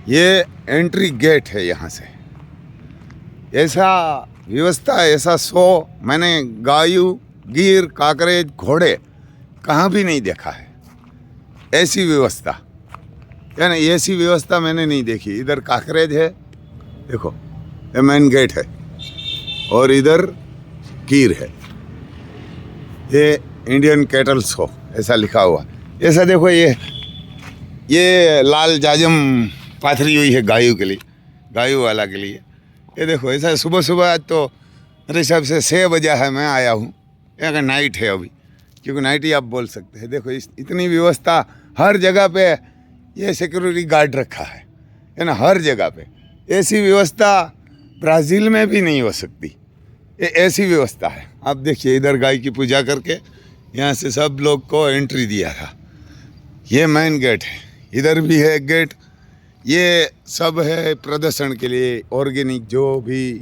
ये entry gate है यहाँ से। ऐसा व्यवस्था, ऐसा शो मैंने गायू, गिर, काकरेज, घोड़े कहाँ भी नहीं देखा है। ऐसी व्यवस्था, यानी ऐसी व्यवस्था मैंने नहीं देखी। इधर काकरेज है, देखो ये मेन गेट है, और इधर गिर है। ये इंडियन कैटल शो ऐसा लिखा हुआ। ऐसा देखो, ये लाल जाजम पाथरी हुई है गायों के लिए, गायों वाला के लिए। ये देखो ऐसा सुबह सुबह, आज तो मेरे हिसाब से 6 बजे है, मैं आया हूँ। यहाँ नाइट है अभी, क्योंकि नाइट ही आप बोल सकते हैं। देखो इतनी व्यवस्था हर जगह पे, ये सिक्योरिटी गार्ड रखा है ना, हर जगह पे। ऐसी व्यवस्था ब्राज़ील में भी नहीं हो सकती, ये ऐसी व्यवस्था है। आप देखिए, इधर गाय की पूजा करके यहाँ से सब लोग को एंट्री दिया था। ये मेन गेट है, इधर भी है गेट। ये सब है प्रदर्शन के लिए, ऑर्गेनिक जो भी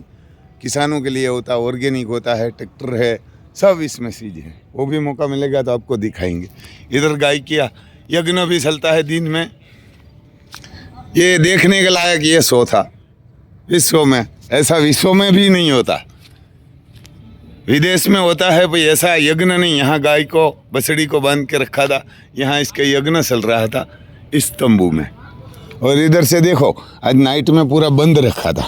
किसानों के लिए होता है, ऑर्गेनिक होता है, ट्रैक्टर है, सब इसमें चीज़ है। वो भी मौका मिलेगा तो आपको दिखाएंगे। इधर गाय किया यज्ञ भी चलता है दिन में। ये देखने के लायक ये शो था विश्व में, ऐसा विश्व में भी नहीं होता। विदेश में होता है भाई, ऐसा यज्ञ नहीं। यहाँ गाय को, बछड़ी को बांध के रखा था, यहाँ इसका यज्ञ चल रहा था इस तंबू में। और इधर से देखो, आज नाइट में पूरा बंद रखा था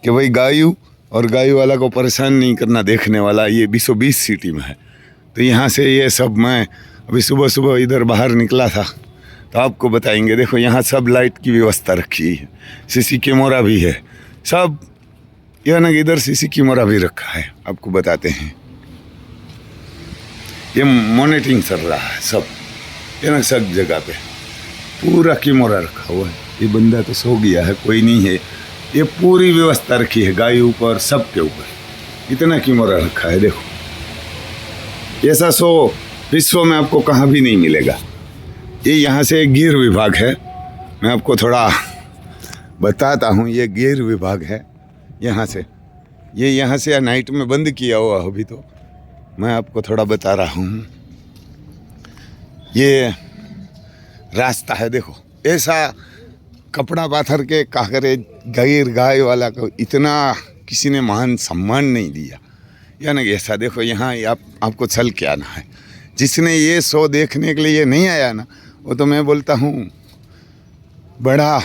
कि भाई गायू और गायू वाला को परेशान नहीं करना, देखने वाला। ये 220 सिटी में है, तो यहाँ से ये सब, मैं अभी सुबह सुबह इधर बाहर निकला था तो आपको बताएंगे। देखो यहाँ सब लाइट की व्यवस्था रखी है, सीसी कैमरा भी है सब। यह ना इधर सीसी कैमरा भी रखा है, आपको बताते हैं। ये मॉनिटरिंग चल रहा है सब, ये ना सब जगह पे पूरा कैमरा रखा हुआ है। ये बंदा तो सो गया है, कोई नहीं है। ये पूरी व्यवस्था रखी है गाय ऊपर, सब के ऊपर इतना कैमरा रखा है। देखो ऐसा शो विश्व में आपको कहाँ भी नहीं मिलेगा। ये यहाँ से गिर विभाग है, मैं आपको थोड़ा बताता हूँ। ये गिर विभाग है यहाँ से। ये यहाँ से नाइट में बंद किया हुआ अभी, तो मैं आपको थोड़ा बता रहा हूँ। ये रास्ता है, देखो ऐसा कपड़ा पाथर के काकरेज, गिर, गाय वाला को इतना किसी ने मान सम्मान नहीं दिया। यानी ऐसा देखो, यहाँ आपको चल के आना है। जिसने ये शो देखने के लिए नहीं आया ना, वो तो मैं बोलता हूँ बड़ा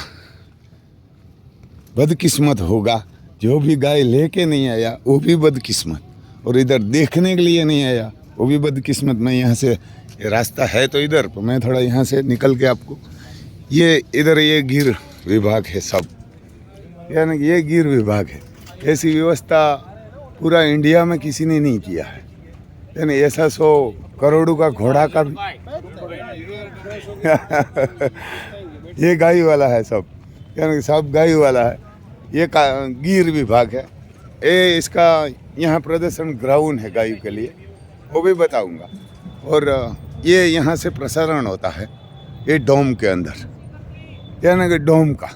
बदकिस्मत होगा। जो भी गाय लेके नहीं आया वो भी बदकिस्मत, और इधर देखने के लिए नहीं आया वो भी बदकिस्मत। मैं यहाँ से, ये रास्ता है तो इधर, तो मैं थोड़ा यहाँ से निकल के आपको, ये इधर ये गिर विभाग है सब, यानी ये गिर विभाग है। ऐसी व्यवस्था पूरा इंडिया में किसी ने नहीं किया है। यानी ऐसा शो करोड़ों का घोड़ा का भी ये गाय वाला है सब, यानी सब गाय वाला है। ये गिर विभाग है। ये इसका यहाँ प्रदर्शन ग्राउंड है गायों के लिए, वो भी बताऊंगा। और ये यहाँ से प्रसारण होता है ये डोम के अंदर, यानी कि डोम का।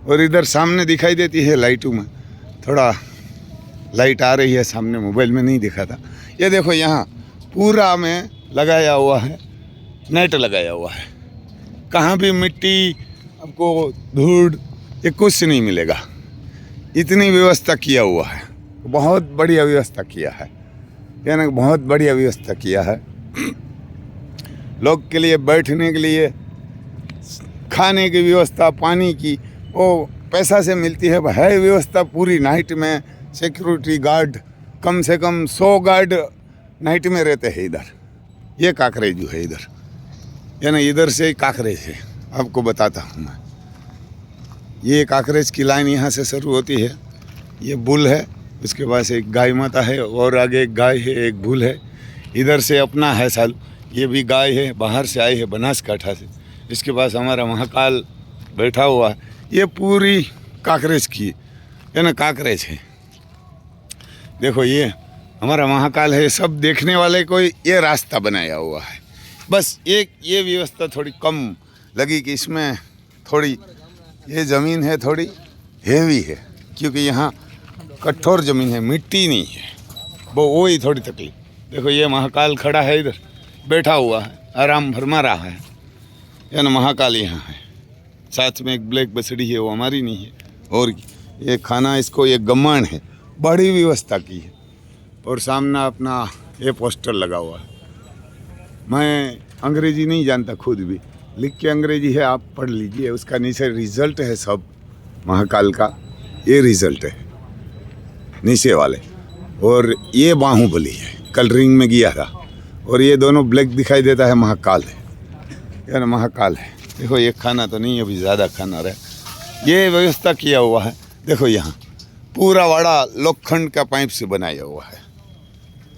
और इधर सामने दिखाई देती है लाइटों में, थोड़ा लाइट आ रही है सामने, मोबाइल में नहीं दिखा था। ये देखो यहाँ पूरा में लगाया हुआ है, नेट लगाया हुआ है। कहाँ भी मिट्टी, आपको धूल, ये कुछ नहीं मिलेगा। इतनी व्यवस्था किया हुआ है, बहुत बढ़िया व्यवस्था किया है, यानी बहुत बढ़िया व्यवस्था किया है। लोग के लिए बैठने के लिए, खाने की व्यवस्था, पानी की, वो पैसा से मिलती है व्यवस्था पूरी। नाइट में सिक्योरिटी गार्ड, कम से कम 100 गार्ड नाइट में रहते हैं इधर। ये काकरेज जो है इधर, यानी इधर से काकरेज है, आपको बताता हूँ मैं। ये काकरेज की लाइन यहाँ से शुरू होती है, ये बुल है, उसके पास एक गाय माता है, और आगे एक गाय है, एक बुल है। इधर से अपना है साल, ये भी गाय है, बाहर से आई है बनासकाठा से। इसके पास हमारा महाकाल बैठा हुआ है। ये पूरी काकरेज की है ना, काकरेज है। देखो ये हमारा महाकाल है। सब देखने वाले को ये रास्ता बनाया हुआ है। बस एक ये व्यवस्था थोड़ी कम लगी कि इसमें थोड़ी ये ज़मीन है थोड़ी हेवी है, क्योंकि यहाँ कठोर ज़मीन है, मिट्टी नहीं है, वो ही थोड़ी तकलीफ। देखो ये महाकाल खड़ा है इधर, बैठा हुआ है, आराम फरमा रहा है, यानी महाकाल यहाँ है। साथ में एक ब्लैक बसड़ी है, वो हमारी नहीं है। और ये खाना इसको ये गम्मान है, बड़ी व्यवस्था की है। और सामने अपना ये पोस्टर लगा हुआ है। मैं अंग्रेजी नहीं जानता खुद भी, लिख के अंग्रेजी है, आप पढ़ लीजिए। उसका नीचे रिजल्ट है सब महाकाल का, ये रिजल्ट है नीचे वाले। और ये बाहुबली है, कल रिंग में गया था। और ये दोनों ब्लैक दिखाई देता है, महाकाल है, यानी महाकाल है। देखो ये खाना तो नहीं, अभी ज़्यादा खाना रहे। ये व्यवस्था किया हुआ है, देखो यहाँ पूरा बड़ा लोखंड का पाइप से बनाया हुआ है।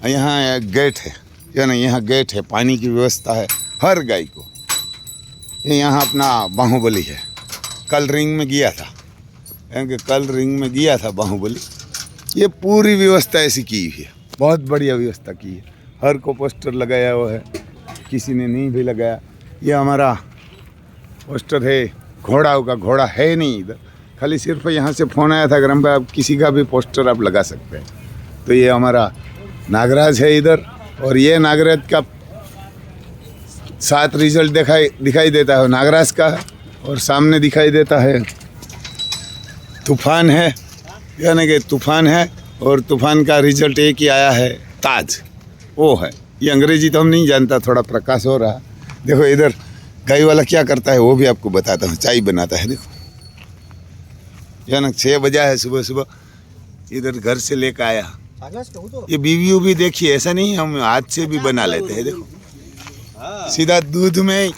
यहाँ गेट है, यानी यहाँ गेट है, पानी की व्यवस्था है हर गाय को। ये यहाँ अपना बाहुबली है, कल रिंग में गया था, क्योंकि कल रिंग में गया था बाहुबली। ये पूरी व्यवस्था ऐसी की हुई है, बहुत बढ़िया व्यवस्था की है। हर को पोस्टर लगाया हुआ है, किसी ने नहीं भी लगाया। ये हमारा पोस्टर है, घोड़ा का घोड़ा है नहीं इधर, खाली सिर्फ यहाँ से फ़ोन आया था ग्राम पे, आप किसी का भी पोस्टर आप लगा सकते हैं। तो ये हमारा नागराज है इधर। और ये नागराज का 7 रिजल्ट दिखाई देता है, नागराज का। और सामने दिखाई देता है तूफान है, यानी कि तूफान है। और तूफान का रिजल्ट एक ही आया है, ताज, वो है। ये अंग्रेजी तो हम नहीं जानता, थोड़ा प्रकाश हो रहा। देखो इधर गाय वाला क्या करता है वो भी आपको बताता हूँ, चाय बनाता है। देखो यानी 6 बजा है सुबह सुबह, इधर घर से लेकर आया। ये बीवी भी देखिए, ऐसा नहीं हम हाथ से भी बना लेते हैं। देखो सीधा दूध में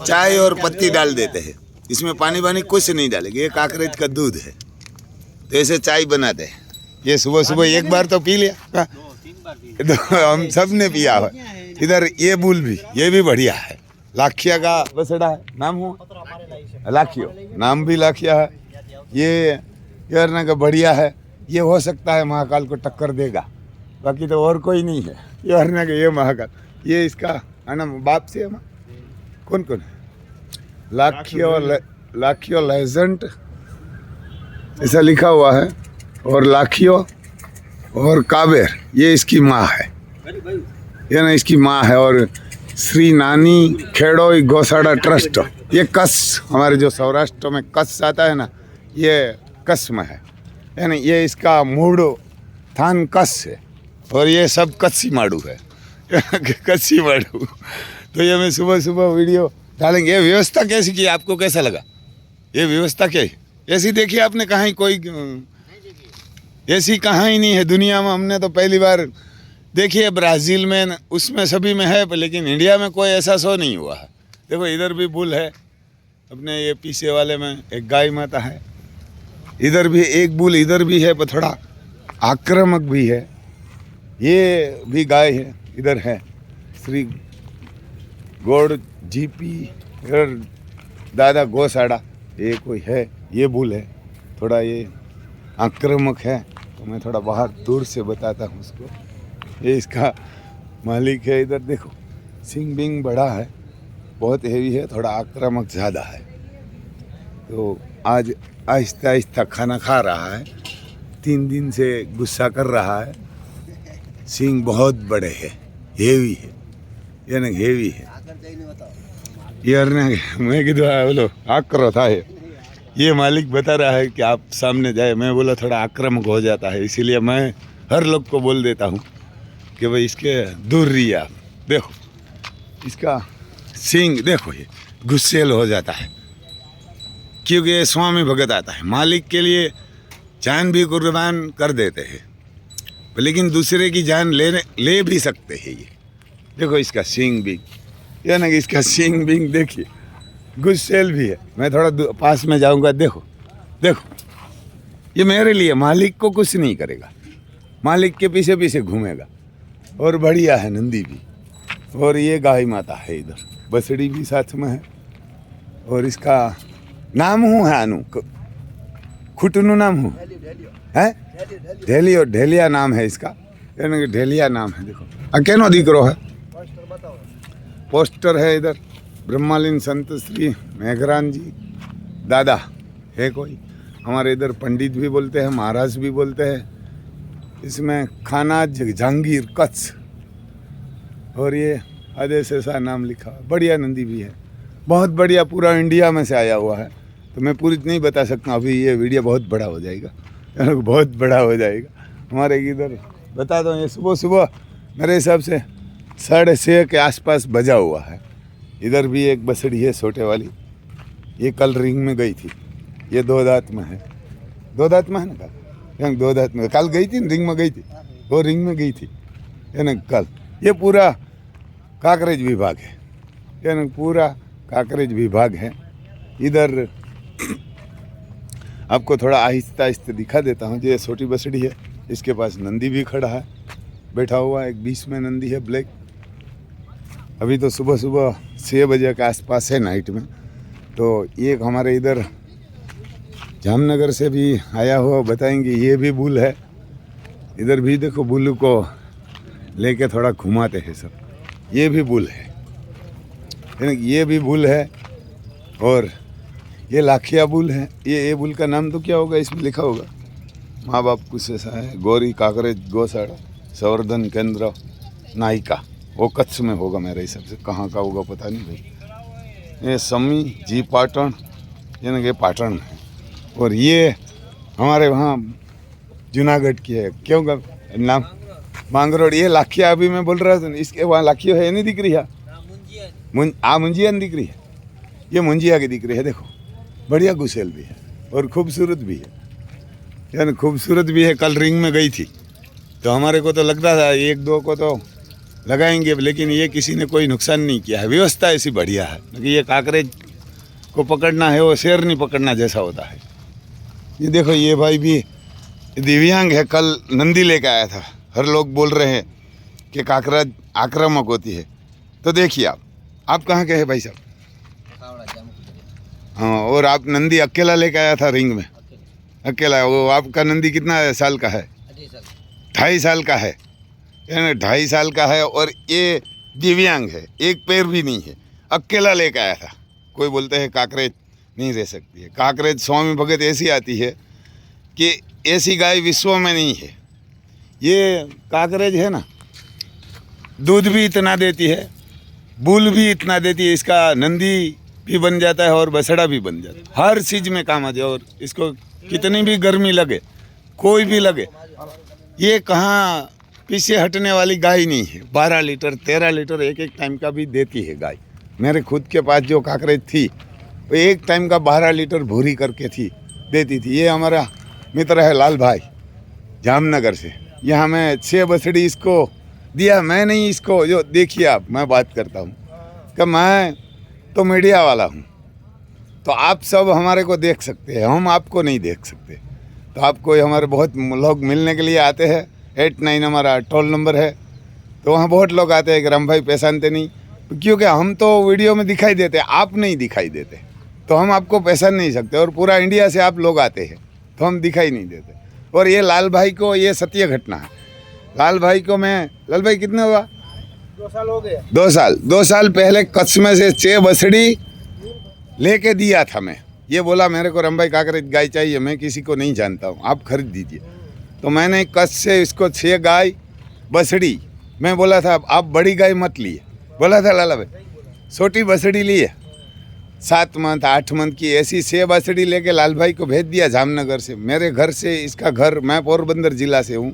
चाय और पत्ती डाल देते हैं, इसमें पानी वानी कुछ नहीं डालेंगे। ये काकरेज का दूध है, तो ऐसे चाय बनाते हैं। ये सुबह सुबह एक बार तो पी लिया, तो हम सब ने पिया है। इधर ये बुल भी, ये भी बढ़िया है, लाखिया का बसड़ा है, नाम हुआ लाखियो, नाम भी लाखिया है। ये यार का बढ़िया है, ये हो सकता है महाकाल को टक्कर देगा, बाकी तो और कोई नहीं है। ये हरना का ये महाकाल, ये इसका है बाप से हम कौन कौन है, लाखियो लेजेंड ऐसा लिखा हुआ है। और लाखियो और काबेर ये इसकी माँ है, ये ना इसकी माँ है। और श्री नानी खेड़ोई गौशाला ट्रस्ट, ये कस, हमारे जो सौराष्ट्र में कस आता है ना, ये कस में है, यानी ये इसका मूड थान कस है। और ये सब कच्ची माड़ू है, कच्ची माड़ू। तो ये मैं सुबह सुबह वीडियो डालेंगे। ये व्यवस्था कैसी की, आपको कैसा लगा? ये व्यवस्था क्या है ऐसी? देखिए आपने कहीं कोई ऐसी कहाँ ही नहीं है दुनिया में। हमने तो पहली बार देखी है, ब्राज़ील में उसमें सभी में है, लेकिन इंडिया में कोई ऐसा शो नहीं हुआ है। देखो इधर भी बुल है, अपने ये पीछे वाले में एक गाय माता है, इधर भी एक बुल इधर भी है, पर थोड़ा आक्रामक भी है। ये भी गाय है, इधर है श्री गौड़ जीपी इधर दादा गौशाला, ये कोई है, ये बुल है, थोड़ा ये आक्रामक है। तो मैं थोड़ा बाहर दूर से बताता हूँ उसको। ये इसका मालिक है, इधर देखो सिंग बिंग बड़ा है, बहुत हेवी है, थोड़ा आक्रामक ज़्यादा है। तो आज आहिस्ता आहिस्ता खाना खा रहा है, 3 दिन से गुस्सा कर रहा है। सिंग बहुत बड़े हैं, हेवी है, यानी हेवी है। यार मैं किधर बोलो आक्रोश था ये मालिक बता रहा है कि आप सामने जाए। मैं बोला थोड़ा आक्रामक हो जाता है, इसीलिए मैं हर लोग को बोल देता हूँ कि भाई इसके दूर रहिए आप। देखो इसका सिंग देखो, ये गुस्सेल हो जाता है, क्योंकि ये स्वामी भगत आता है, मालिक के लिए जान भी कुर्बान कर देते हैं, लेकिन दूसरे की जान ले भी सकते हैं। ये देखो इसका सिंग बिंग, यानी कि इसका सिंग बिंग देखिए, गुस्सेल भी है। मैं थोड़ा पास में जाऊंगा, देखो देखो, ये मेरे लिए, मालिक को कुछ नहीं करेगा, मालिक के पीछे पीछे घूमेगा। और बढ़िया है नंदी भी। और ये गाय माता है, इधर बसड़ी भी साथ में है। और इसका नाम हूँ है अनु, खुटनू नाम हूँ है, ढेलियो, ढेलिया नाम है इसका, यानी कि ढेलिया नाम है। देखो अकेनो दीकरो है, पोस्टर है इधर, ब्रह्मालीन संत श्री मेघरान जी दादा है कोई, हमारे इधर पंडित भी बोलते हैं, महाराज भी बोलते हैं। इसमें खाना जहांगीर कच्छ, और ये आदेश ऐसा नाम लिखा, बढ़िया नंदी भी है, बहुत बढ़िया, पूरा इंडिया में से आया हुआ है। तो मैं पूरी नहीं बता सकता अभी, ये वीडियो बहुत बड़ा हो जाएगा, बहुत बड़ा हो जाएगा। हमारे इधर बता दो, ये सुबह सुबह मेरे हिसाब से 6:30 के आसपास बजा हुआ है। इधर भी एक बसड़ी है छोटे वाली, ये कल रिंग में गई थी। ये 2 दांत में है, 2 दांत में है ना, कल 2 दांत में कल गई थी, रिंग में गई थी, वो रिंग में गई थी है ना कल। ये पूरा काकरेज विभाग है ना, पूरा काकरेज विभाग है। इधर आपको थोड़ा आहिस्ता आहिस्ता दिखा देता हूँ। ये छोटी बसड़ी है, इसके पास नंदी भी खड़ा है, बैठा हुआ है, एक बीच में नंदी है ब्लैक। अभी तो सुबह सुबह 6 बजे के आसपास है, नाइट में। तो एक हमारे इधर जामनगर से भी आया हुआ, बताएंगे। ये भी बुल है, इधर भी देखो बुल को लेके थोड़ा घुमाते हैं सब। ये भी बुल है ना, ये भी बुल है। और ये लाखिया बुल है। ये बुल का नाम तो क्या होगा, इसमें लिखा होगा, माँ बाप कुछ ऐसा है। गौरी काकरेज गौशाला संवर्धन केंद्र नायिका, वो कच्छ में होगा मेरे हिसाब से, कहाँ का होगा पता नहीं भाई। ये समी जी पाटन, यानी कि पाटन में है। और ये हमारे वहाँ जूनागढ़ की है, क्यों का नाम मांगरोड। ये लाखिया, अभी मैं बोल रहा था, इसके वहाँ लाखिया है, नहीं दिख रही है, मुंजिया दिख रही है, ये मुंजिया की दिख रही है। देखो बढ़िया गुसेल भी है और खूबसूरत भी है, यानी खूबसूरत भी है। कल रिंग में गई थी तो हमारे को तो लगता था 1-2 को तो लगाएंगे, लेकिन ये किसी ने कोई नुकसान नहीं किया है। व्यवस्था ऐसी बढ़िया है कि ये काकरेज को पकड़ना है, वो शेर नहीं पकड़ना जैसा होता है। ये देखो, ये भाई भी दिव्यांग है, कल नंदी लेकर आया था। हर लोग बोल रहे हैं कि काकरेज आक्रामक होती है, तो देखिए आप कहाँ के हैं भाई साहब? हाँ, और आप नंदी अकेला लेकर आया था रिंग में, अकेला। वो आपका नंदी कितना साल का है? 2.5 साल का है, यानी 2.5 साल का है। और ये दिव्यांग है, एक पैर भी नहीं है, अकेला लेकर आया था। कोई बोलते हैं काकरेज नहीं रह सकती है। काकरेज स्वामी भगत ऐसी आती है कि ऐसी गाय विश्व में नहीं है। ये काकरेज है ना, दूध भी इतना देती है, बुल भी इतना देती है, इसका नंदी भी बन जाता है और बछड़ा भी बन जाता है। हर चीज़ में काम आ जाए। और इसको कितनी भी गर्मी लगे, कोई भी लगे, ये कहाँ पीछे हटने वाली गाय नहीं है। 12 लीटर 13 लीटर एक टाइम का भी देती है गाय। मेरे खुद के पास जो काकरेज थी, वो एक टाइम का 12 लीटर भूरी करके देती थी। ये हमारा मित्र है लाल भाई, जामनगर से। यहाँ मैं 6 बछड़ी इसको दिया, मैं नहीं इसको। जो देखिए आप, मैं बात करता हूँ कि मैं तो मीडिया वाला हूँ, तो आप सब हमारे को देख सकते हैं, हम आपको नहीं देख सकते। तो आपको हमारे बहुत लोग मिलने के लिए आते हैं। 89 हमारा टोल नंबर है, तो वहाँ बहुत लोग आते हैं कि राम भाई पहचानते नहीं, क्योंकि हम तो वीडियो में दिखाई देते, आप नहीं दिखाई देते, तो हम आपको पहचान नहीं सकते। और पूरा इंडिया से आप लोग आते हैं तो हम दिखाई नहीं देते। और ये लाल भाई को, ये सत्य घटना है। लाल भाई को मैं, लाल भाई कितने हुआ? 2 साल हो गए। 2 साल पहले कच्छ में से 6 बछड़ी लेके दिया था मैं। ये बोला मेरे को राम भाई काकरेज गाय चाहिए, मैं किसी को नहीं जानता हूँ, आप खरीद दीजिए। तो मैंने कच्छ से इसको 6 गाय बछड़ी, मैं बोला था आप बड़ी गाय मत लिए, बोला था लाला भाई। छोटी बछड़ी लिए 7 मंथ 8 मंथ की, ऐसी 6 बछड़ी लेके लाल भाई को भेज दिया जामनगर से। मेरे घर से इसका घर, मैं पोरबंदर जिला से हूँ,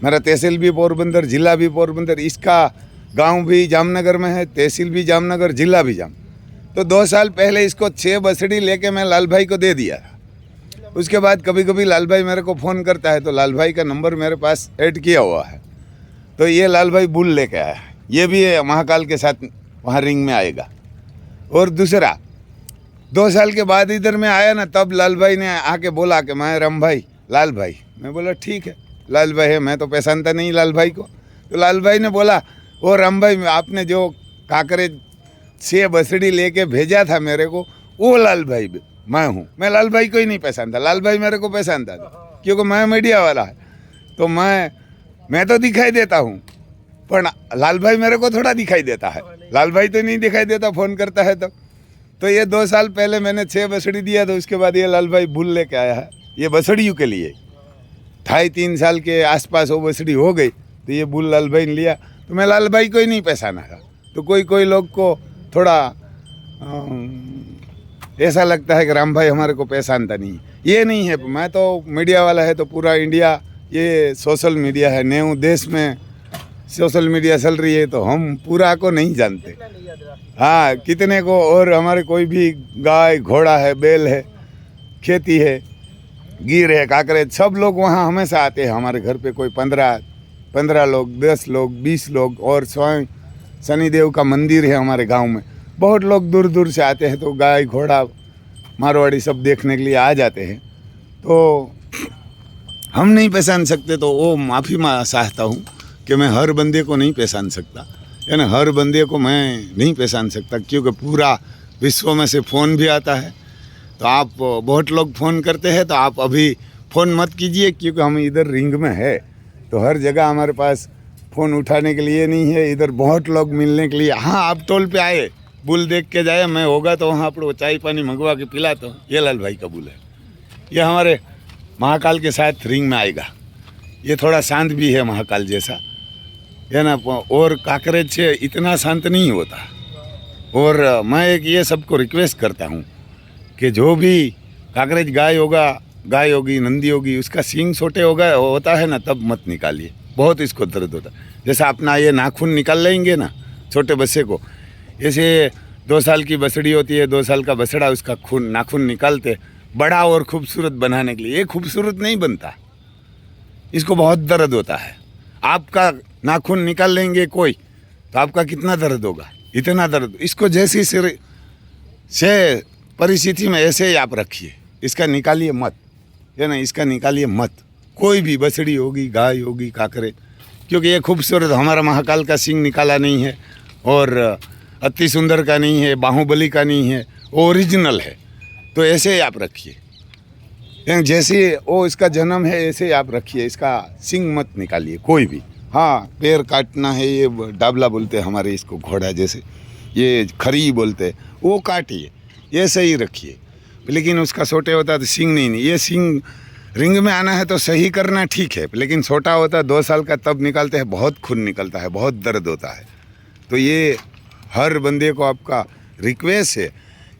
मेरा तहसील भी पोरबंदर, जिला भी पोरबंदर, इसका गांव भी जामनगर में है, तहसील भी जामनगर, जिला भी जाम। तो 2 साल पहले इसको 6 बछड़ी लेके मैं लाल भाई को दे दिया था। उसके बाद कभी कभी लाल भाई मेरे को फ़ोन करता है, तो लाल भाई का नंबर मेरे पास ऐड किया हुआ है। तो ये लाल भाई बुल लेके आया है, ये भी महाकाल के साथ वहाँ रिंग में आएगा। और दूसरा 2 साल के बाद इधर में आया ना, तब लाल भाई ने आके बोला कि मैं राम भाई लाल भाई। मैं बोला ठीक है लाल भाई है, मैं तो पहचानता नहीं लाल भाई को। तो लाल भाई ने बोला, ओ राम भाई आपने जो काकरेज 6 बछड़ी लेके भेजा था मेरे को, वो लाल भाई मैं हूँ। मैं लाल भाई को ही नहीं पहचानता, लाल भाई मेरे को पहचानता था, क्योंकि मैं मीडिया वाला है। तो मैं तो दिखाई देता हूँ, पर लाल भाई मेरे को थोड़ा दिखाई देता है। लाल भाई तो नहीं दिखाई देता, फ़ोन करता है तब। तो ये 2 साल पहले मैंने 6 बछड़ी दिया, तो उसके बाद ये लाल भाई बुल लेके आया है। ये बछड़ियों के लिए 2.5-3 साल के आसपास वो बछड़ी हो गई, तो ये बुल लाल भाई ने लिया। तो मैं लाल भाई को ही नहीं पहचाना था। तो कोई लोग को थोड़ा ऐसा लगता है कि राम भाई हमारे को पहचानता नहीं। ये नहीं है, मैं तो मीडिया वाला है तो पूरा इंडिया ये सोशल मीडिया है, न्यू देश में सोशल मीडिया चल रही है तो हम पूरा को नहीं जानते। हाँ, कितने को, और हमारे कोई भी गाय घोड़ा है, बैल है, खेती है, गिर है, काकरेज, सब लोग वहाँ हमेशा आते हैं हमारे घर पे। कोई 15 लोग, 10 लोग, 20 लोग, और स्वयं शनिदेव का मंदिर है हमारे गांव में। बहुत लोग दूर दूर से आते हैं तो गाय घोड़ा मारवाड़ी सब देखने के लिए आ जाते हैं। तो हम नहीं पहचान सकते तो वो माफ़ी चाहता हूँ कि मैं हर बंदे को नहीं पहचान सकता, यानी हर बंदे को मैं नहीं पहचान सकता, क्योंकि पूरा विश्व में से फ़ोन भी आता है। तो आप बहुत लोग फ़ोन करते हैं तो आप अभी फ़ोन मत कीजिए, क्योंकि हम इधर रिंग में है तो हर जगह हमारे पास फ़ोन उठाने के लिए नहीं है। इधर बहुत लोग मिलने के लिए, हाँ आप टोल पे आए, बुल देख के जाए, मैं होगा तो वहाँ पर चाय पानी मंगवा के पिलाता हूँ। ये लाल भाई का बुल है, ये हमारे महाकाल के साथ रिंग में आएगा। ये थोड़ा शांत भी है महाकाल जैसा, है ना, और काकरेज से इतना शांत नहीं होता। और मैं एक ये सबको रिक्वेस्ट करता हूँ कि जो भी काकरेज गाय होगी, नंदी होगी, उसका सींग छोटे होता है ना, तब मत निकालिए, बहुत इसको दर्द होता है। जैसा अपना ये नाखून निकाल लेंगे ना छोटे बच्चे को, ऐसे 2 साल की बछड़ी होती है, 2 साल का बछड़ा, उसका नाखून निकालते बड़ा और खूबसूरत बनाने के लिए। ये खूबसूरत नहीं बनता, इसको बहुत दर्द होता है। आपका नाखून निकाल लेंगे कोई तो आपका कितना दर्द होगा, इतना दर्द। इसको जैसी से परिस्थिति में ऐसे ही आप रखिए, इसका निकालिए मत, है ना, इसका निकालिए मत। कोई भी बछड़ी होगी, गाय होगी, काकरे, क्योंकि ये खूबसूरत, हमारा महाकाल का सिंह निकाला नहीं है और अति सुंदर का नहीं है, बाहुबली का नहीं है, ओरिजिनल है। तो ऐसे ही आप रखिए, जैसे वो इसका जन्म है ऐसे ही आप रखिए, इसका सिंग मत निकालिए कोई भी। हाँ, पैर काटना है, ये डाबला बोलते हैं हमारे इसको, घोड़ा जैसे, ये खरी बोलते हैं, वो काटिए, ये सही रखिए। लेकिन उसका छोटे होता है तो सिंग नहीं, ये सिंग रिंग में आना है तो सही करना ठीक है, लेकिन छोटा होता है 2 साल का तब निकालते हैं, बहुत खून निकलता है, बहुत दर्द होता है। तो ये हर बंदे को आपका रिक्वेस्ट है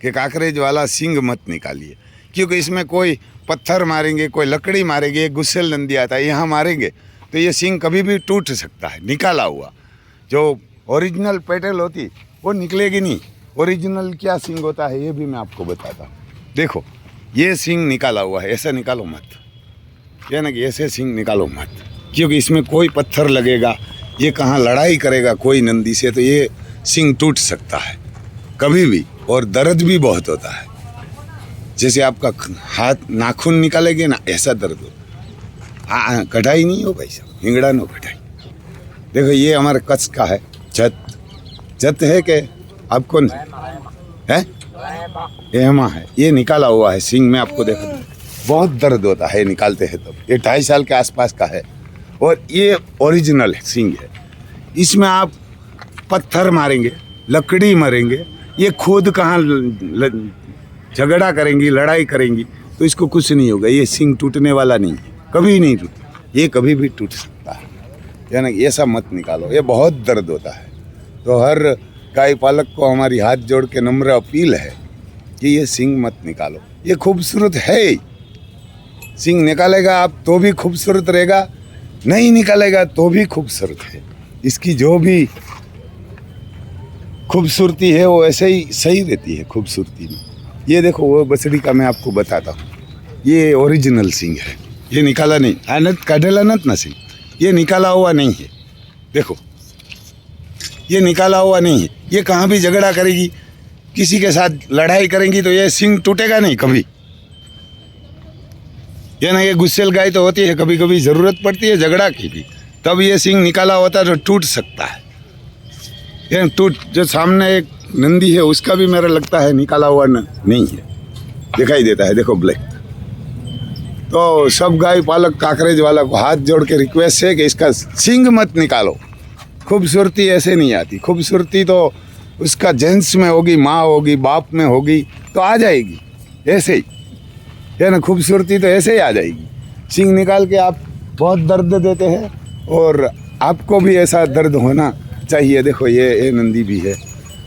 कि काकरेज वाला सिंग मत निकालिए, क्योंकि इसमें कोई पत्थर मारेंगे, कोई लकड़ी मारेंगे, गुस्सेल नंदी आता है, यहाँ मारेंगे तो ये सिंग कभी भी टूट सकता है। निकाला हुआ जो ओरिजिनल पेटल होती वो निकलेगी नहीं। ओरिजिनल क्या सिंग होता है ये भी मैं आपको बताता हूँ। देखो, ये सिंग निकाला हुआ है, ऐसा निकालो मत, ये ना कि ऐसे सिंग निकालो मत, क्योंकि इसमें कोई पत्थर लगेगा, ये कहाँ लड़ाई करेगा कोई नंदी से, तो ये सिंग टूट सकता है कभी भी, और दर्द भी बहुत होता है। जैसे आपका हाथ नाखून निकालेंगे ना, ऐसा दर्द हो। हाँ, कढ़ाई नहीं हो भाई साहब, हिंगड़ा नो कढ़ाई। देखो ये हमारे कच्छ का है, जत है कि आपको है, एहमा है, ये निकाला हुआ है सिंग में, आपको देखो बहुत दर्द होता है निकालते हैं तब। ये 2.5 साल के आसपास का है और ये ओरिजिनल सिंग है। इसमें आप पत्थर मारेंगे, लकड़ी मारेंगे, ये खुद कहाँ झगड़ा करेंगी, लड़ाई करेंगी, तो इसको कुछ नहीं होगा। ये सिंग टूटने वाला नहीं है, कभी नहीं टूट, ये कभी भी टूट सकता है, यानी ये सब मत निकालो, ये बहुत दर्द होता है। तो हर गाय पालक को हमारी हाथ जोड़ के नम्र अपील है कि ये सिंग मत निकालो, ये खूबसूरत है। सिंग निकालेगा आप तो भी खूबसूरत रहेगा, नहीं निकालेगा तो भी खूबसूरत है। इसकी जो भी खूबसूरती है वो ऐसे ही सही रहती है खूबसूरती में। ये देखो वो बछड़ी का मैं आपको बताता हूँ, ये ओरिजिनल सिंग है, ये निकाला नहीं, आनत काढ़ेला नत ना सिंग, ये निकाला हुआ नहीं है। देखो ये निकाला हुआ नहीं है, ये कहाँ भी झगड़ा करेगी, किसी के साथ लड़ाई करेंगी तो ये सिंग टूटेगा नहीं कभी। ये ना, ये गुस्सेल गाय तो होती है, कभी कभी ज़रूरत पड़ती है झगड़ा की भी, तब ये सिंग निकाला होता है तो टूट सकता है। ये टूट, जो सामने एक नंदी है उसका भी मेरा लगता है निकाला हुआ नहीं है, दिखाई देता है, देखो ब्लैक। तो सब गाय पालक काकरेज वाला को हाथ जोड़ के रिक्वेस्ट है कि इसका सिंग मत निकालो। खूबसूरती ऐसे नहीं आती, खूबसूरती तो उसका जेंट्स में होगी, माँ होगी, बाप में होगी तो आ जाएगी, ऐसे ही है ना, खूबसूरती तो ऐसे ही आ जाएगी। सिंग निकाल के आप बहुत दर्द देते हैं और आपको भी ऐसा दर्द होना चाहिए। देखो ये नंदी भी है,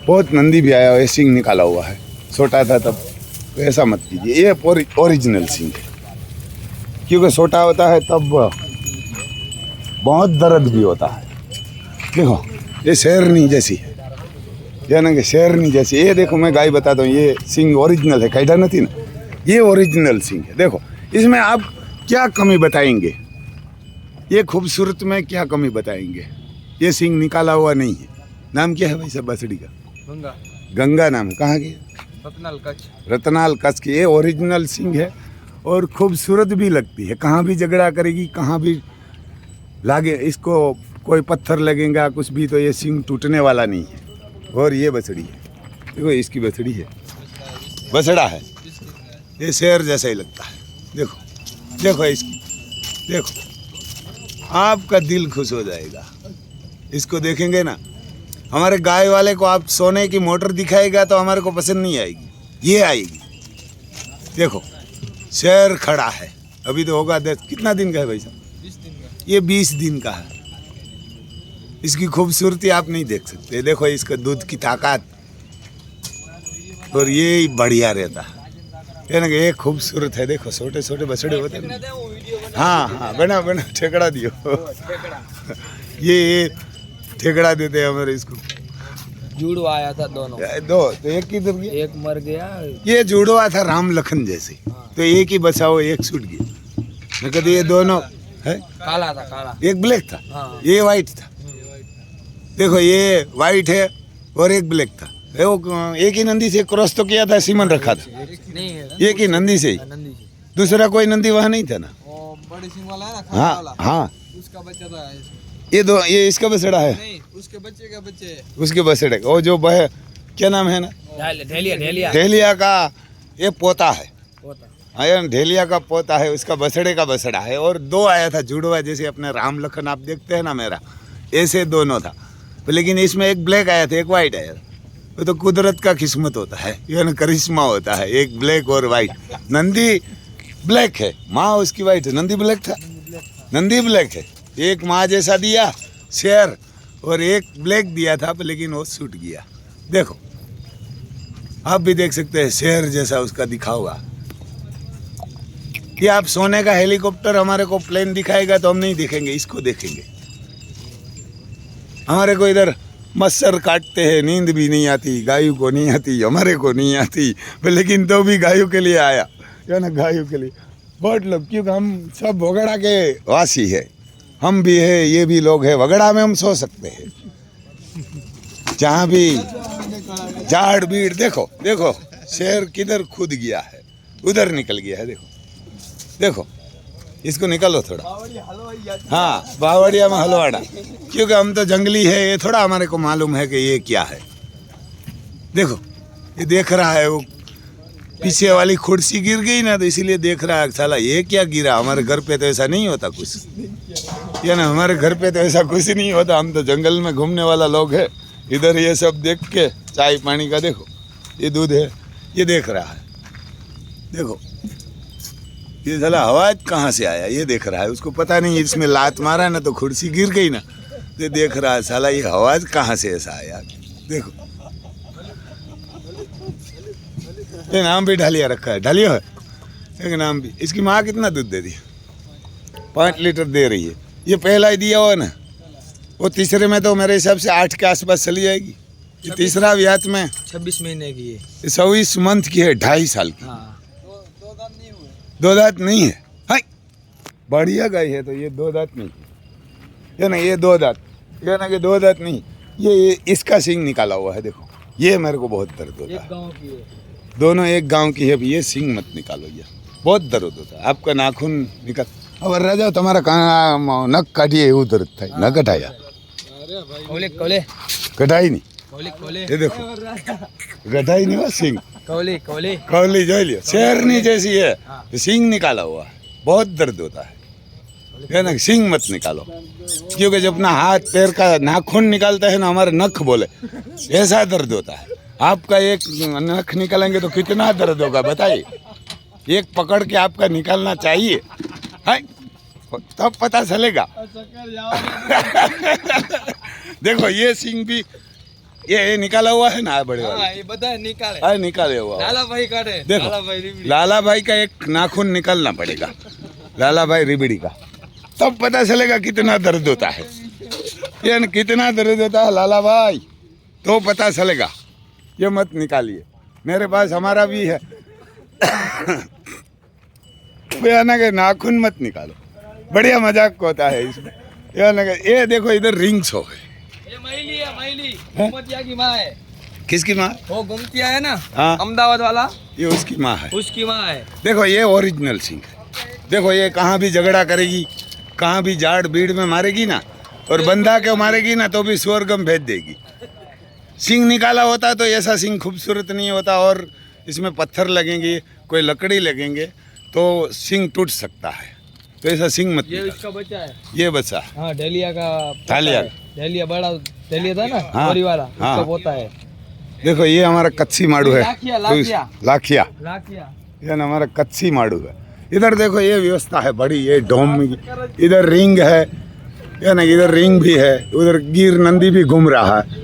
बहुत नंदी भी आया हुआ, सिंग निकाला हुआ है, छोटा था तब, तो ऐसा मत कीजिए। ये ओरिजिनल सिंग है, क्योंकि छोटा होता है तब बहुत दर्द भी होता है। देखो ये शेरनी जैसी है, यानी कि शेरनी जैसी। ये देखो मैं गाय बताता हूँ, ये सिंग ओरिजिनल है, कैडा नहीं ना, ये ओरिजिनल सिंग है। देखो इसमें आप क्या कमी बताएंगे, ये खूबसूरत में क्या कमी बताएंगे। ये सिंग निकाला हुआ नहीं है। नाम क्या है भाई साहब बछड़ी का? गंगा। गंगा नाम है। कहाँ की? रत्नाल कच्छ। रतनाल कच्छ की। ये ओरिजिनल सिंग है और खूबसूरत भी लगती है, कहाँ भी झगड़ा करेगी, कहाँ भी लागे इसको कोई पत्थर लगेगा कुछ भी, तो ये सिंग टूटने वाला नहीं है। और ये बछड़ी है, देखो इसकी बछड़ी है, बछड़ा है, ये शेर जैसा ही लगता है। देखो देखो इसकी, देखो आपका दिल खुश हो जाएगा इसको देखेंगे ना। हमारे गाय वाले को आप सोने की मोटर दिखाएगा तो हमारे को पसंद नहीं आएगी, ये आएगी। देखो शेर खड़ा है, अभी तो होगा 10 कितना दिन का है भाई साहब? 20 दिन का। ये 20 दिन का है। इसकी खूबसूरती आप नहीं देख सकते। देखो इसका दूध की ताकत, और ये बढ़िया रहता है, यानी कि ये खूबसूरत है। देखो छोटे छोटे बछड़े होते हैं। हाँ हाँ बना बना ठेकड़ा दियो ये ठेकड़ा देते हैं हमारे इसको। जुड़वा आया था दोनों। दो तो एक किधर गया? एक मर गया। ये जुड़वा था राम लखन जैसे, तो एक ही बचा हो, एक छूट गया। मैं कहते ये दोनों है, काला था काला। एक ब्लैक था, हाँ। ये वाइट था। देखो ये वाइट है और एक ब्लैक था। वो एक ही नंदी से क्रॉस तो किया था, सीमन रखा था नहीं है एक ही नंदी से ही, नंदी से। दूसरा कोई नंदी वहाँ नहीं था ना। वो बड़े सिंह वाला है ना, खाने हाँ वाला, हाँ उसका बच्चा था इसमें। ये दो, ये इसका बछड़ा है, नहीं उसके बच्चे का बच्चे। उसके बछड़े का। वो जो बह क्या नाम है ना, ढेलिया ढेलिया ढेलिया का ये पोता है। होता। हाँ यार ढेलिया का पोता है, उसका बछड़े का बछड़ा है। और दो आया था जुड़वा, जैसे अपने राम लखन आप देखते हैं ना मेरा, ऐसे दोनों था। लेकिन इसमें एक ब्लैक आया था, एक वाइट आया था। वो तो कुदरत का किस्मत होता है, यानी करिश्मा होता है। एक ब्लैक और वाइट। नंदी ब्लैक है, माँ उसकी वाइट है। नंदी ब्लैक था, नंदी ब्लैक है। एक माँ जैसा दिया शेर, और एक ब्लैक दिया था, लेकिन वो छूट गया। देखो आप भी देख सकते हैं, शेर जैसा उसका दिखा हुआ। कि आप सोने का हेलीकॉप्टर हमारे को प्लेन दिखाएगा तो हम नहीं देखेंगे, इसको देखेंगे। हमारे को इधर मच्छर काटते हैं, नींद भी नहीं आती, गायों को नहीं आती, हमारे को नहीं आती, लेकिन तो भी गायों के लिए आया, या ना गायों के लिए बहुत लोग, क्योंकि हम सब वगड़ा के वासी है, हम भी है, ये भी लोग हैं। वगड़ा में हम सो सकते हैं, जहाँ भी झाड़ बीड़। देखो देखो शेर किधर कूद गया है, उधर निकल गया है। देखो देखो इसको निकालो थोड़ा। हाँ बावड़िया में हलवाड़ा, क्योंकि हम तो जंगली है, ये थोड़ा हमारे को मालूम है कि ये क्या है। देखो ये देख रहा है, वो पीछे वाली कुर्सी गिर गई ना, तो इसीलिए देख रहा है साला ये क्या गिरा। हमारे घर पे तो ऐसा नहीं होता कुछ, या ना हमारे घर पे तो ऐसा कुछ नहीं होता। हम तो जंगल में घूमने वाला लोग है। इधर ये सब देख के चाय पानी का, देखो ये दूध है, ये देख रहा है। देखो ये साला आवाज कहाँ से आया, ये देख रहा है। उसको पता नहीं इसमें लात मारा ना तो कुर्सी गिर गई ना, ये देख रहा है साला ये आवाज कहाँ से ऐसा आया। देखो ये नाम भी ढालिया रखा है, ढालिया है एक नाम भी। इसकी माँ कितना दूध दे दी? 5 लीटर दे रही है। ये पहला ही दिया हुआ ना, वो तीसरे में तो मेरे हिसाब से 8 के आसपास चली जाएगी। ये तीसरा व्यात में 26 महीने की है। 24 मंथ की है, 2.5 साल की। हाँ। 2 दांत नहीं है। हाय बढ़िया गाय है, तो ये 2 दांत नहीं, ये ना ये 2 दांत, ये ना कि 2 दांत नहीं, ये इसका सिंग निकाला हुआ है। देखो ये मेरे को बहुत दर्द होता है। गांव की है, दोनों एक गांव की है। ये सिंग मत निकालो, ये बहुत दर्द होता है। आपका नाखून निकाल, अब राजा तुम्हारा कहाँ नख काटिए, वो दर्द था, न कटाया। कौले कौले कटाई नहीं, कौले कौले। ये देखो कटाई नहीं हुआ सिंग। कौले कौले कौली जो लियो, शेरनी जैसी है, तो सिंग निकाला हुआ है, बहुत दर्द होता है ना। सिंग मत निकालो, क्योंकि जब अपना हाथ पैर का नाखून निकालता है ना, हमारे नख बोले, ऐसा दर्द होता है। आपका एक नख निकालेंगे तो कितना दर्द होगा बताइए। एक पकड़ के आपका निकालना चाहिए, है तब पता चलेगा। देखो ये सिंग भी ये निकाला हुआ है ना बड़े वाला? हाँ ये बताए निकाले हाँ निकाले हुआ। लाला भाई काटे देखो लाला भाई रिबड़ी। लाला भाई का एक नाखून निकालना पड़ेगा, लाला भाई रिबड़ी का, तब पता चलेगा कितना दर्द होता है, ये न कितना दर्द होता है लाला भाई, तो पता चलेगा। ये मत निकालिए, मेरे पास हमारा भी है। ना के नाखून मत निकालो, बढ़िया मजाक होता है इसमें। ये देखो इधर रिंग्स हो गए। ये महिली है महिली, गोमतिया की माँ है। किसकी माँ? वो गोमतिया है ना, हाँ। अहमदाबाद वाला, ये उसकी माँ है। उसकी माँ है। देखो ये ओरिजिनल सिंह है। देखो ये कहाँ भी झगड़ा करेगी, कहाँ भी झाड़ भीड़ में मारेगी ना, और बंधा के मारेगी ना तो भी स्वर्गम भेज देगी। सिंह निकाला होता तो ऐसा सिंह खूबसूरत नहीं होता, और इसमें पत्थर लगेंगे, कोई लकड़ी लगेंगे तो सिंह टूट सकता है, तो ऐसा सिंह मत ये निकालो। इसका बच्चा है। ये बच्चा हाँ डेलिया का पोता डालिया। है। डेलिया बड़ा डेलिया था ना, हाँ, गोरी वाला, हाँ। उसका पोता है। देखो ये हमारा कच्ची माड़ू है, लाखिया, तो इस- लाखिया। लाखिया, लाखिया। ये ना हमारा कच्ची माड़ू है। इधर देखो ये व्यवस्था है बड़ी, ये डोम में, इधर रिंग है, ये ना इधर रिंग भी है, उधर गिर नंदी भी घूम रहा है।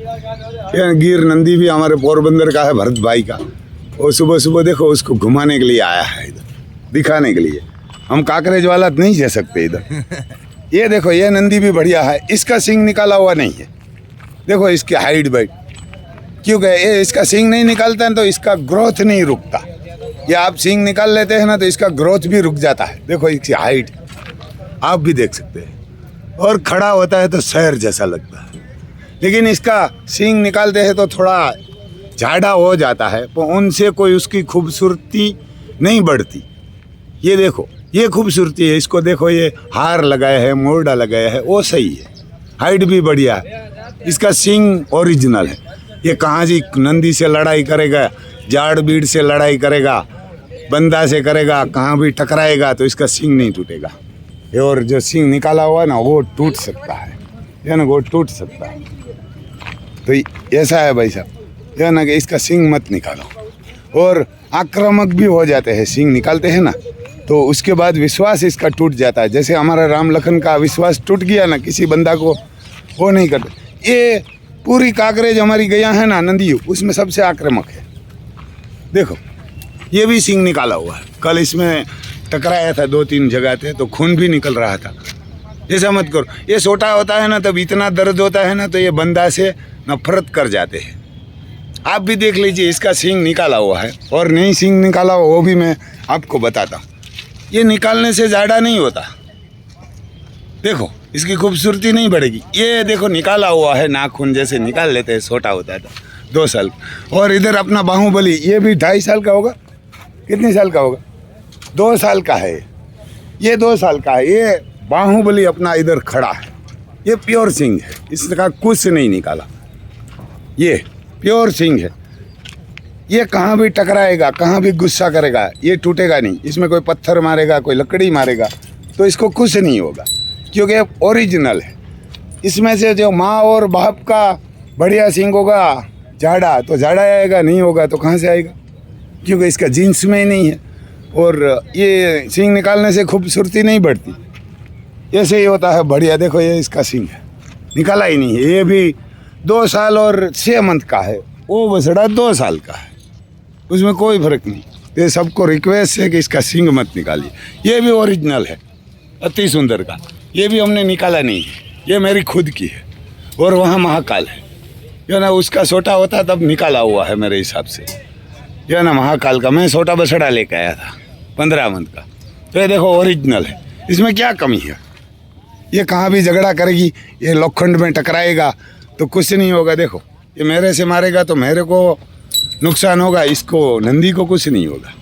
ये गिर नंदी भी हमारे पोरबंदर का है, भरत भाई का। वो सुबह सुबह देखो उसको घुमाने के लिए आया है इधर, दिखाने के लिए। हम काकरेज वाला नहीं जा सकते इधर। ये देखो ये नंदी भी बढ़िया है, इसका सिंग निकाला हुआ नहीं है। देखो इसकी हाइट बैठ, क्योंकि ये इसका सिंग नहीं निकालता है तो इसका ग्रोथ नहीं रुकता। ये आप सिंग निकाल लेते हैं ना तो इसका ग्रोथ भी रुक जाता है। देखो इसकी हाइट आप भी देख सकते हैं, और खड़ा होता है तो शहर जैसा लगता है। लेकिन इसका सिंग निकालते हैं तो थोड़ा झाड़ा हो जाता है, तो उनसे कोई उसकी खूबसूरती नहीं बढ़ती। ये देखो ये खूबसूरती है, इसको देखो ये हार लगाया है, मोरडा लगाया है, वो सही है, हाइट भी बढ़िया है। इसका सिंग ओरिजिनल है। ये कहाँ जी नंदी से लड़ाई करेगा, जाड़ बीड़ से लड़ाई करेगा, बंदा से करेगा, कहाँ भी टकराएगा तो इसका सिंग नहीं टूटेगा। ये और जो सिंग निकाला हुआ है ना वो टूट सकता है, ये ना वो टूट सकता है। तो ऐसा है भाई साहब, ये ना कि इसका सिंग मत निकालो। और आक्रामक भी हो जाते हैं, सिंग निकालते हैं ना तो उसके बाद विश्वास इसका टूट जाता है। जैसे हमारा राम लखन का विश्वास टूट गया ना, किसी बंदा को वो नहीं करते। ये पूरी काकरेज हमारी गया है ना नंदी, उसमें सबसे आक्रामक है। देखो ये भी सिंग निकाला हुआ है, कल इसमें टकराया था, 2-3 जगह थे तो खून भी निकल रहा था। ऐसा मत करो, ये छोटा होता है ना तब इतना दर्द होता है ना तो ये बंदा से नफरत कर जाते हैं। आप भी देख लीजिए, इसका सिंग निकाला हुआ है और नहीं सिंग निकाला हुआ वो भी मैं आपको बताता हूँ। ये निकालने से ज़्यादा नहीं होता, देखो इसकी खूबसूरती नहीं बढ़ेगी। ये देखो निकाला हुआ है, नाखून जैसे निकाल लेते हैं, छोटा होता है तो 2 साल। और इधर अपना बाहुबली, ये भी 2.5 साल का होगा, कितने साल का होगा, 2 साल का है, ये 2 साल का है। ये बाहुबली अपना इधर खड़ा है, ये प्योर सिंह है, इसका कुछ नहीं निकाला, ये प्योर सिंह है। ये कहाँ भी टकराएगा, कहाँ भी गुस्सा करेगा, ये टूटेगा नहीं। इसमें कोई पत्थर मारेगा, कोई लकड़ी मारेगा तो इसको कुछ नहीं होगा, क्योंकि ओरिजिनल है। इसमें से जो माँ और बाप का बढ़िया सिंग होगा झाड़ा, तो झाड़ा आएगा, नहीं होगा तो कहाँ से आएगा, क्योंकि इसका जीन्स में ही नहीं है। और ये सिंग निकालने से खूबसूरती नहीं बढ़ती, ऐसे ही होता है बढ़िया। देखो ये इसका सिंग है, निकाला ही नहीं है। ये भी 2 साल और 6 मंथ का है, वो बछड़ा 2 साल का है, उसमें कोई फर्क नहीं। ये सबको रिक्वेस्ट है कि इसका सिंग मत निकालिए। ये भी ओरिजिनल है, अति सुंदर का, ये भी हमने निकाला नहीं है, ये मेरी खुद की है। और वहाँ महाकाल है, ये ना उसका छोटा होता तब निकाला हुआ है मेरे हिसाब से। ये ना महाकाल का मैं छोटा बछड़ा लेके आया था 15 मंथ का। तो ये देखो ओरिजिनल है, इसमें क्या कमी है। ये कहाँ भी झगड़ा करेगी, ये लोखंड में टकराएगा तो कुछ नहीं होगा। देखो ये मेरे से मारेगा तो मेरे को नुकसान होगा, इसको नंदी को कुछ नहीं होगा।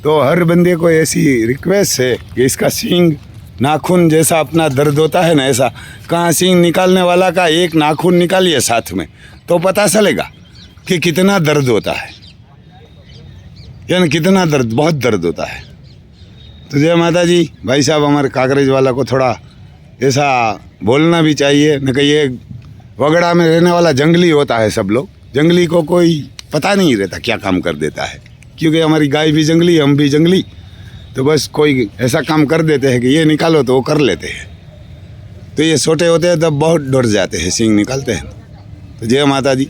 तो हर बंदे को ऐसी रिक्वेस्ट है कि इसका सींग नाखून जैसा अपना दर्द होता है ना, ऐसा कहाँ सींग निकालने वाला का एक नाखून निकालिए साथ में, तो पता चलेगा कि कितना दर्द होता है, यानी कितना दर्द, बहुत दर्द होता है। तो जय माता जी। भाई साहब हमारे काकरेज वाला को थोड़ा ऐसा बोलना भी चाहिए, न कि ये वगड़ा में रहने वाला जंगली होता है। सब लोग जंगली को कोई पता नहीं रहता क्या काम कर देता है, क्योंकि हमारी गाय भी जंगली, हम भी जंगली, तो बस कोई ऐसा काम कर देते हैं कि ये निकालो तो वो कर लेते हैं। तो ये छोटे होते हैं तब बहुत डर जाते हैं, सींग निकालते हैं। तो जय माता दी।